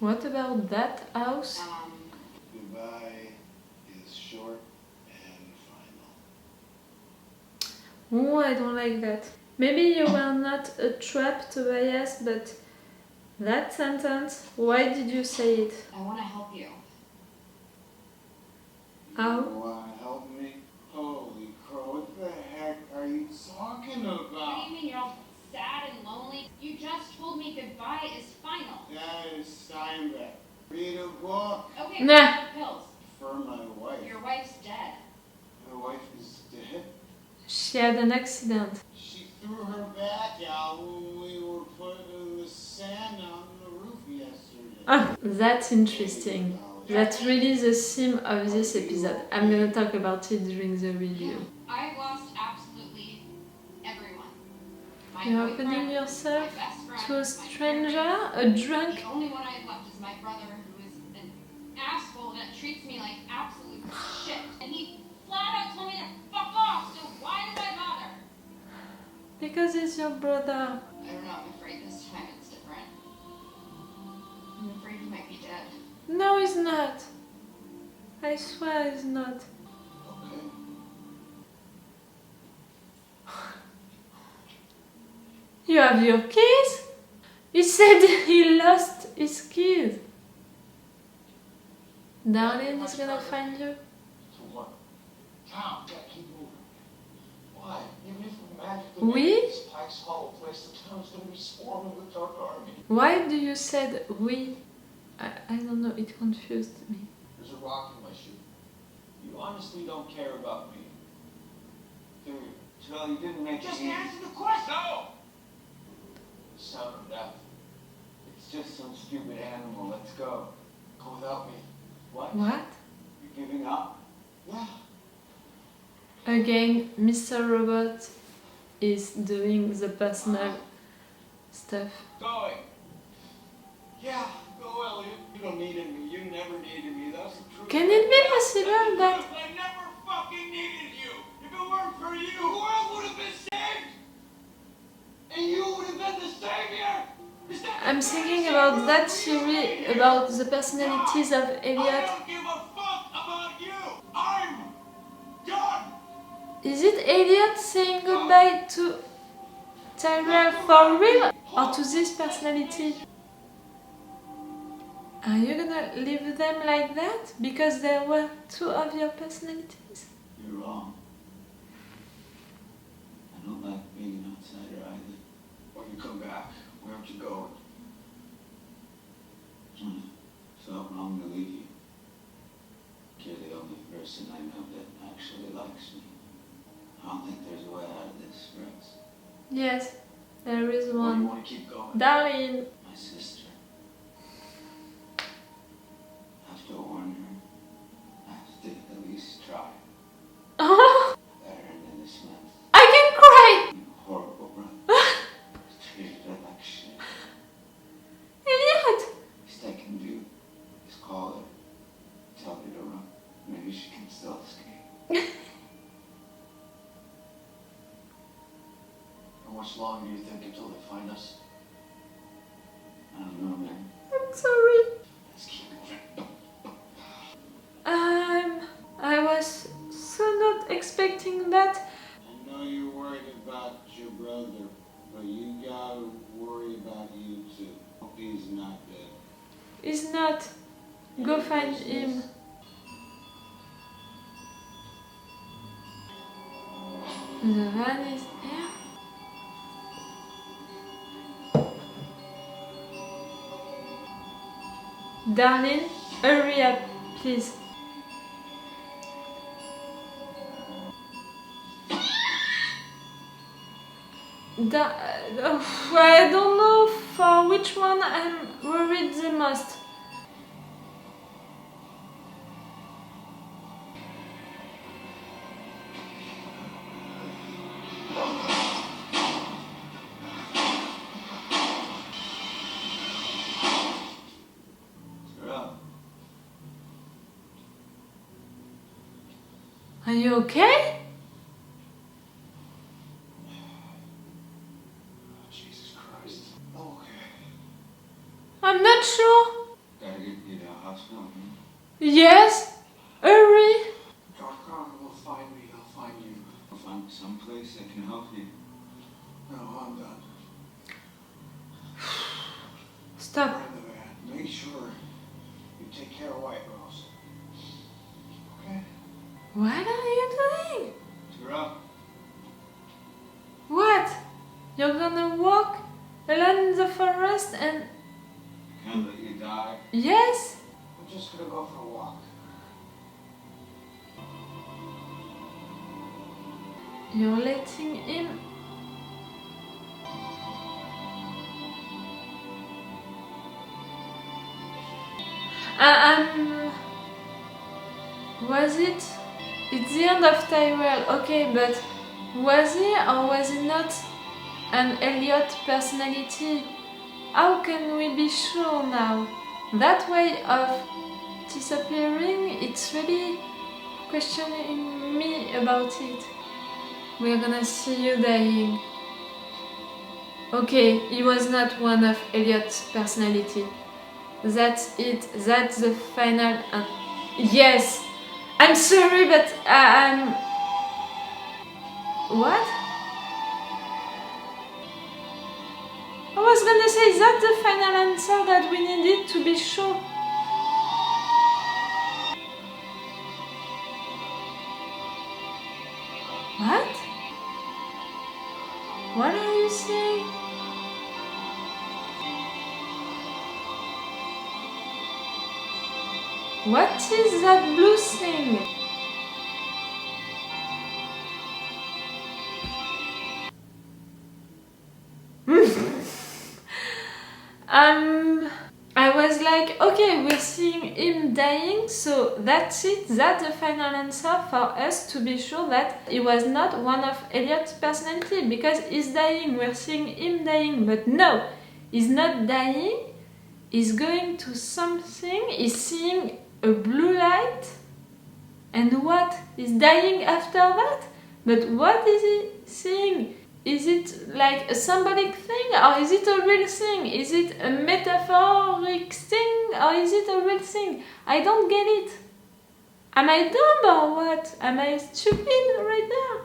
What about that house? Goodbye is short and final. Oh, I don't like that. Maybe you were not a trap, Tobias, but that sentence, why did you say it? I want to help you. How? You wanna help me? Holy crow, what the heck are you talking about? What do you mean you're all sad and lonely? You just told me goodbye is final. That is Steinbeck. Read a book. Okay, Nah. pills. For my wife. Your wife's dead. My wife is dead. She had an accident. She threw her back out when we were putting the sand on the roof yesterday. Ah, that's interesting. That's really the theme of this episode. I'm gonna talk about it during the review. I've lost absolutely everyone. My You're boyfriend, opening my yourself best friend, to a my stranger, parents. a drunk. The only one I have left is my brother, who is an asshole that treats me like absolute shit. And he flat out told me to fuck off, so why did I bother? Because it's your brother. I don't know, I'm afraid this time it's different. I'm afraid he might be dead. No, he's not. I swear he's not. Okay. You have your keys? You said he lost his keys. Darlene is gonna find you. So what? Tom, gotta keep moving. Why? Even if we magically Oui? make this Pikes Hollow place, the town's gonna be swarming with Dark Army. Why do you said we? I don't know, it confused me. There's a rock in my shoe. You honestly don't care about me. Do you? Well, you didn't make Just it answer the question! No! The sound of death. It's just some stupid animal. Let's go. Go without me. What? What? You're giving up? Yeah. Again, Mr. Robot is doing the personal stuff. Going. Yeah, go, Elliot. You don't need me. You never needed me. That's the truth. Can it be possible that I never fucking needed you. If it weren't for you, the world would have been saved. And you would have been the savior. Is that I'm the thinking best about that ever? theory about the personalities of I Elliot? don't give a fuck about you. I'm done. Is it Elliot saying goodbye to Tyra for real or to this personality? Are you gonna leave them like that because there were two of your personalities? You're wrong. I don't like being an outsider either. When you come back, where aren't you going? So I'm gonna leave you. You're the only person I know that actually likes me. I don't think there's a way out of this, Rex. Yes, there is Or you one. want to keep going? Darlene. My sister. I have to warn her. I have to at least try. Oh, Better than this man. I can cry! You horrible brother. Treated her like shit. Elliot! He's taking you. Just call her. Tell her to run. Maybe she can still escape. How much longer do you think until they find us? I don't know, man. I'm sorry. Let's keep moving. I was so not expecting that. I know you're worried about your brother, but you gotta worry about you too. Hope he's not dead. He's not. Go find him. The van is here. Darlene, hurry up, please. I don't know for which one I'm worried the most. You're up. Are you okay? Jesus Christ. Okay. I'm not sure. care white, Rose. Okay? What are you doing? Tara, What? You're gonna walk alone in the forest and... can't let you die. Yes? I'm just gonna go for a walk. You're letting him... Was it? It's the end of Tyrell, okay, but was he or was he not an Elliot personality? How can we be sure now? That way of disappearing, it's really questioning me about it. We're gonna see you dying. Okay, he was not one of Elliot's personality. That's it. That's the final. Yes. I'm sorry, but I'm. What? I was gonna say that's the final answer that we needed to be sure. What? What are you saying? What is that blue thing? I was like, okay, we're seeing him dying, so that's it. That's the final answer for us to be sure that he was not one of Elliot's personality, because he's dying. We're seeing him dying, but no, he's not dying. He's going to something. He's seeing a blue light, and what? He's dying after that? But what is he seeing? Is it like a symbolic thing, or is it a real thing? Is it a metaphoric thing, or is it a real thing? I don't get it. Am I dumb or what? Am I stupid right now?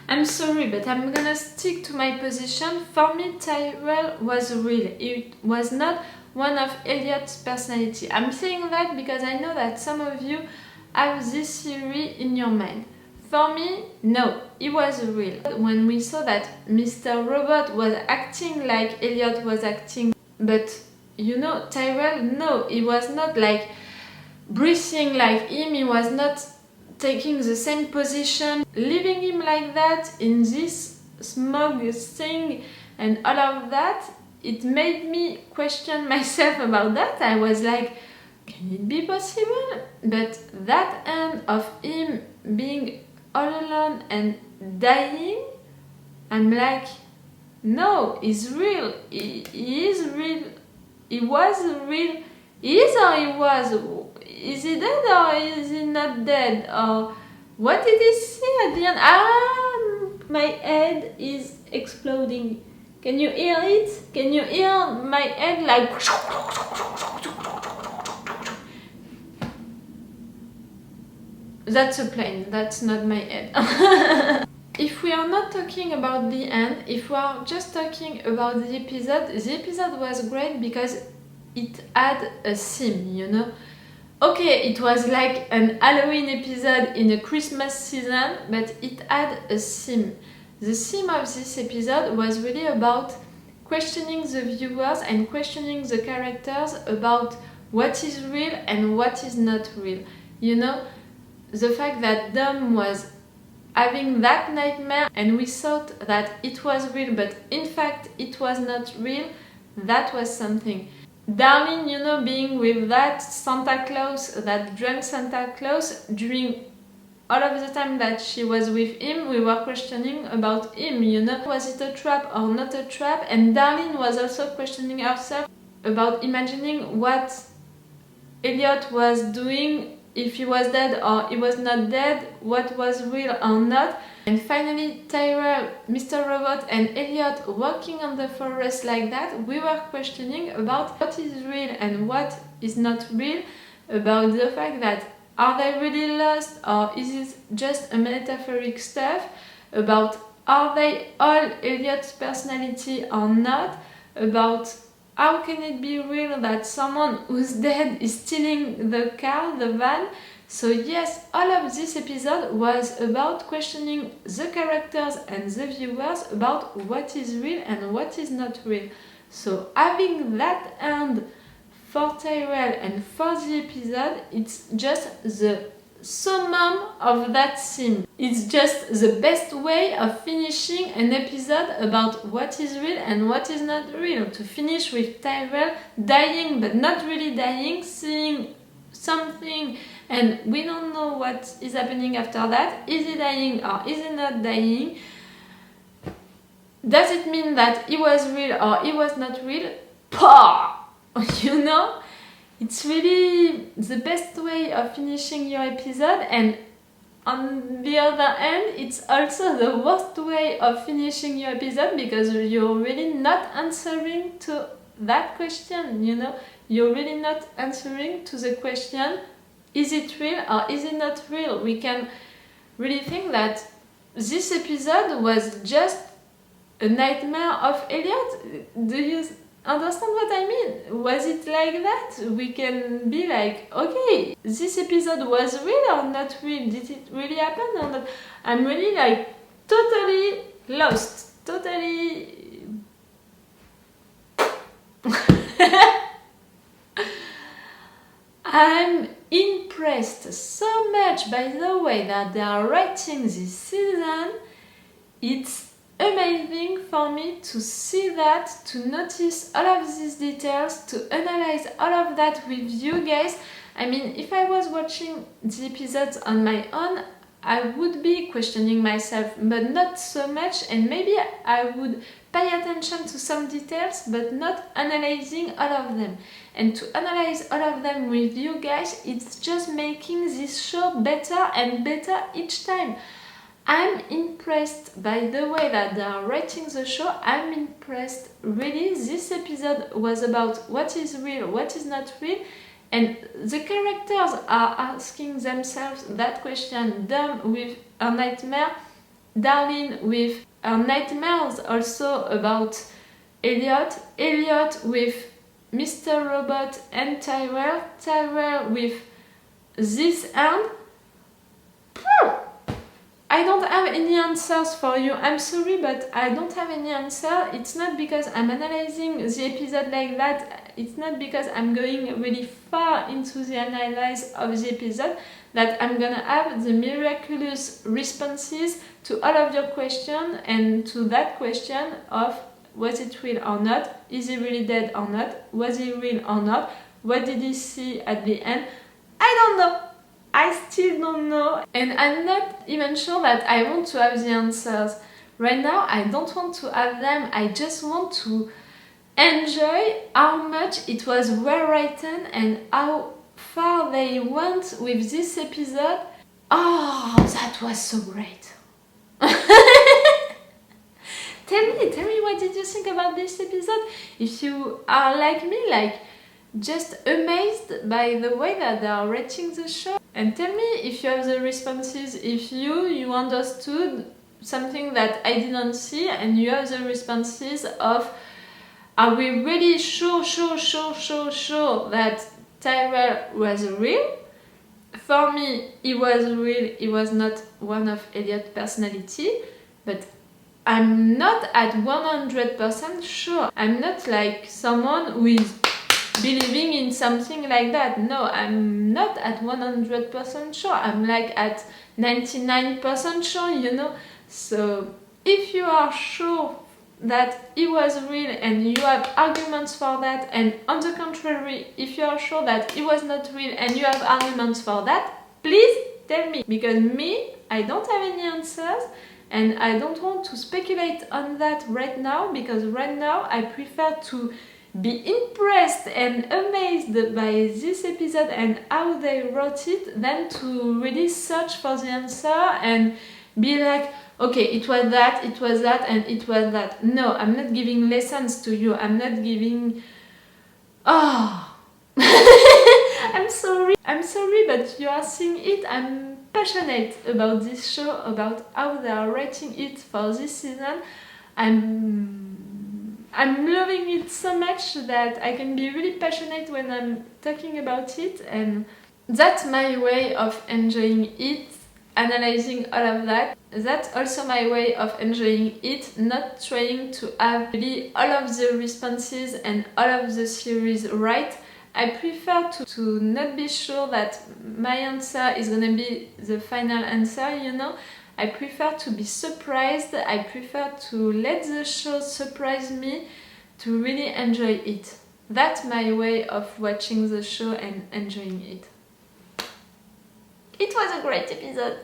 I'm sorry, but I'm gonna stick to my position. For me, Tyrell was real. It was not one of Elliot's personality. I'm saying that because I know that some of you have this theory in your mind. For me, no, he was real. When we saw that Mr. Robot was acting like Elliot was acting, but you know, Tyrell, no, he was not like breathing like him, he was not taking the same position, leaving him like that in this smog thing and all of that, it made me question myself about that. I was like, can it be possible? But that end of him being all alone and dying, I'm like, no, he's real. He is real. He was real. He is or he was? Is he dead or is he not dead? Or what did he see at the end? My head is exploding. Can you hear it? Can you hear my head like... That's a plane, that's not my head. If we are not talking about the end, if we are just talking about the episode was great because it had a theme, you know? Okay, it was like an Halloween episode in a Christmas season, but it had a theme. The theme of this episode was really about questioning the viewers and questioning the characters about what is real and what is not real. You know, the fact that Dom was having that nightmare and we thought that it was real, but in fact it was not real, that was something. Darlene, you know, being with that Santa Claus, that drunk Santa Claus, during all of the time that she was with him, we were questioning about him, you know, was it a trap or not a trap? And Darlene was also questioning herself about imagining what Elliot was doing, if he was dead or he was not dead, what was real or not. And finally, Tyrell, Mr. Robot and Elliot walking on the forest like that, we were questioning about what is real and what is not real, about the fact that are they really lost or is it just a metaphoric stuff, about are they all Elliot's personality or not, about how can it be real that someone who's dead is stealing the car, the van? So yes, all of this episode was about questioning the characters and the viewers about what is real and what is not real. So having that end for Tyrell and for the episode, it's just the summum of that scene. It's just the best way of finishing an episode about what is real and what is not real. To finish with Tyrell dying but not really dying, seeing something and we don't know what is happening after that. Is he dying or is he not dying? Does it mean that he was real or he was not real? Pah! You know? It's really the best way of finishing your episode, and on the other hand, it's also the worst way of finishing your episode because you're really not answering to that question, you know? You're really not answering to the question, is it real or is it not real? We can really think that this episode was just a nightmare of Elliot. Do you understand what I mean? Was it like that? We can be like, okay, this episode was real or not real? Did it really happen or not? I'm really like totally lost, totally... I'm impressed so much by the way that they are writing this season. It's amazing for me to see that, to notice all of these details, to analyze all of that with you guys. I mean, if I was watching the episodes on my own, I would be questioning myself, but not so much, and maybe I would pay attention to some details, but not analyzing all of them. And to analyze all of them with you guys, it's just making this show better and better each time. I'm impressed by the way that they are writing the show. I'm impressed. Really, this episode was about what is real, what is not real, and the characters are asking themselves that question. Dom with her nightmare, Darlene with her nightmares also about Elliot, Elliot with Mr. Robot and Tyrell, Tyrell with this end. I don't have any answers for you. I'm sorry, but I don't have any answer. It's not because I'm analyzing the episode like that. It's not because I'm going really far into the analysis of the episode that I'm gonna have the miraculous responses to all of your questions and to that question of was it real or not? Is he really dead or not? Was he real or not? What did he see at the end? I don't know. I still don't know, and I'm not even sure that I want to have the answers. Right now, I don't want to have them, I just want to enjoy how much it was well written and how far they went with this episode. Oh, that was so great. Tell me what did you think about this episode? If you are like me, like just amazed by the way that they are writing the show. And tell me if you have the responses, if you understood something that I didn't see, and you have the responses of are we really sure that Tyrell was real? For me, he was real, he was not one of Elliot's personality, but I'm not at 100% sure. I'm not like someone who is believing in something like that. No, I'm not at 100% sure. I'm like at 99% sure, you know. So if you are sure that it was real and you have arguments for that, and on the contrary, if you are sure that it was not real and you have arguments for that, please tell me. Because me, I don't have any answers and I don't want to speculate on that right now, because right now I prefer to be impressed and amazed by this episode and how they wrote it than to really search for the answer and be like, okay, it was that, and it was that. No, I'm not giving lessons to you. I'm not giving... Oh! I'm sorry, but you are seeing it. I'm passionate about this show, about how they are writing it for this season. I'm I'm loving it so much that I can be really passionate when I'm talking about it, and that's my way of enjoying it, analyzing all of that. That's also my way of enjoying it, not trying to have really all of the responses and all of the series right. I prefer to not be sure that my answer is gonna be the final answer, you know. I prefer to be surprised, I prefer to let the show surprise me, to really enjoy it. That's my way of watching the show and enjoying it. It was a great episode.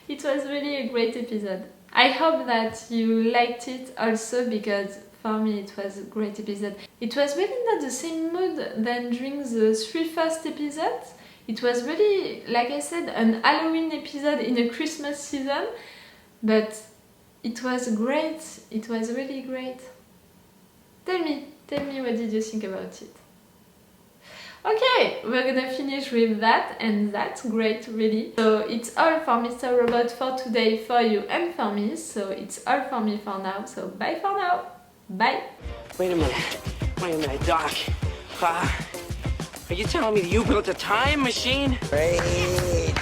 It was really a great episode. I hope that you liked it also, because for me it was a great episode. It was really not the same mood than during the 3 first episodes. It was really, like I said, an Halloween episode in a Christmas season, but it was great. It was really great. Tell me what did you think about it? Okay, we're gonna finish with that, and that's great, really. So it's all for Mr. Robot for today, for you and for me. So it's all for me for now. So bye for now. Bye. Wait a minute, Doc. Are you telling me that you built a time machine? Great.